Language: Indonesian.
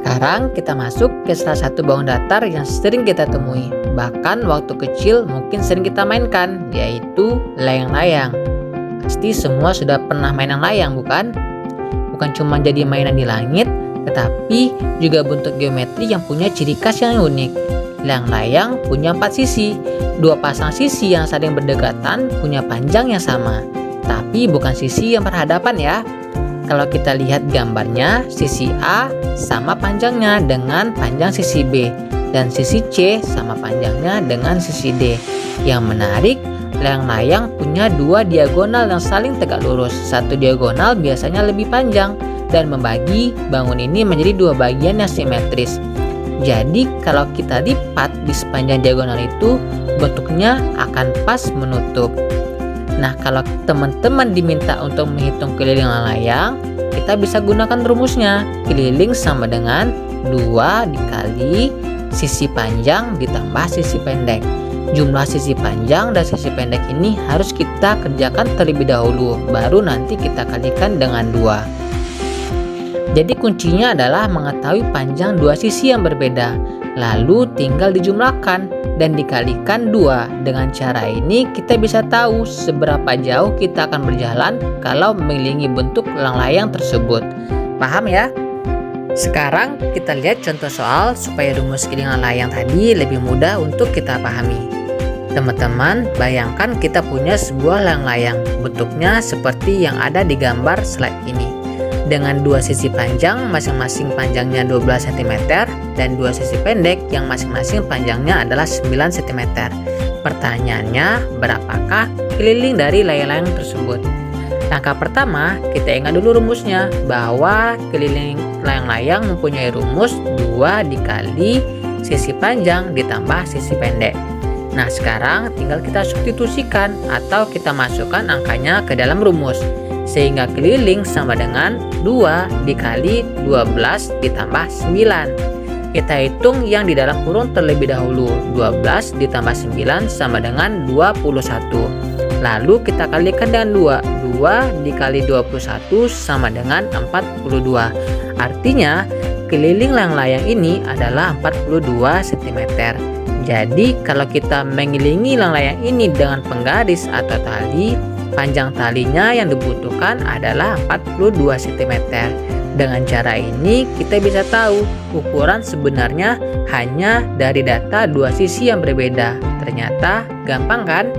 Sekarang kita masuk ke salah satu bawang datar yang sering kita temui. Bahkan waktu kecil mungkin sering kita mainkan, yaitu layang-layang. Pasti semua sudah pernah main layang, bukan? Bukan cuma jadi mainan di langit, tetapi juga bentuk geometri yang punya ciri khas yang unik. Layang-layang punya 4 sisi. 2 pasang sisi yang saling berdekatan punya panjang yang sama. Tapi bukan sisi yang berhadapan ya. Kalau kita lihat gambarnya, sisi A sama panjangnya dengan panjang sisi B. Dan sisi C sama panjangnya dengan sisi D. Yang menarik, layang-layang punya 2 diagonal yang saling tegak lurus. Satu diagonal biasanya lebih panjang dan membagi bangun ini menjadi 2 bagian yang simetris. Jadi kalau kita lipat di sepanjang diagonal itu, bentuknya akan pas menutup. Nah, kalau teman-teman diminta untuk menghitung keliling layang, kita bisa gunakan rumusnya. Keliling sama dengan 2 dikali sisi panjang ditambah sisi pendek. Jumlah sisi panjang dan sisi pendek ini harus kita kerjakan terlebih dahulu, baru nanti kita kalikan dengan 2. Jadi kuncinya adalah mengetahui panjang 2 sisi yang berbeda, lalu tinggal dijumlahkan dan dikalikan 2. Dengan cara ini kita bisa tahu seberapa jauh kita akan berjalan kalau mengelilingi bentuk layang-layang tersebut. Paham ya? Sekarang kita lihat contoh soal supaya rumus keliling layang tadi lebih mudah untuk kita pahami. Teman-teman, bayangkan kita punya sebuah layang-layang. Bentuknya seperti yang ada di gambar slide ini. Dengan 2 sisi panjang, masing-masing panjangnya 12 cm dan 2 sisi pendek yang masing-masing panjangnya adalah 9 cm. Pertanyaannya, berapakah keliling dari layang-layang tersebut? Langkah pertama, kita ingat dulu rumusnya, bahwa keliling layang-layang mempunyai rumus 2 dikali sisi panjang ditambah sisi pendek. Nah, sekarang tinggal kita substitusikan atau kita masukkan angkanya ke dalam rumus. Sehingga keliling sama dengan 2 dikali 12 ditambah 9. Kita hitung yang di dalam kurung terlebih dahulu. 12 ditambah 9 sama dengan 21. Lalu kita kalikan dengan 2. 2 dikali 21 sama dengan 42. Artinya keliling layang-layang ini adalah 42 cm. Jadi kalau kita mengelilingi layang-layang ini dengan penggaris atau tali, panjang talinya yang dibutuhkan adalah 42 cm. Dengan cara ini kita bisa tahu ukuran sebenarnya hanya dari data 2 sisi yang berbeda. Ternyata gampang kan?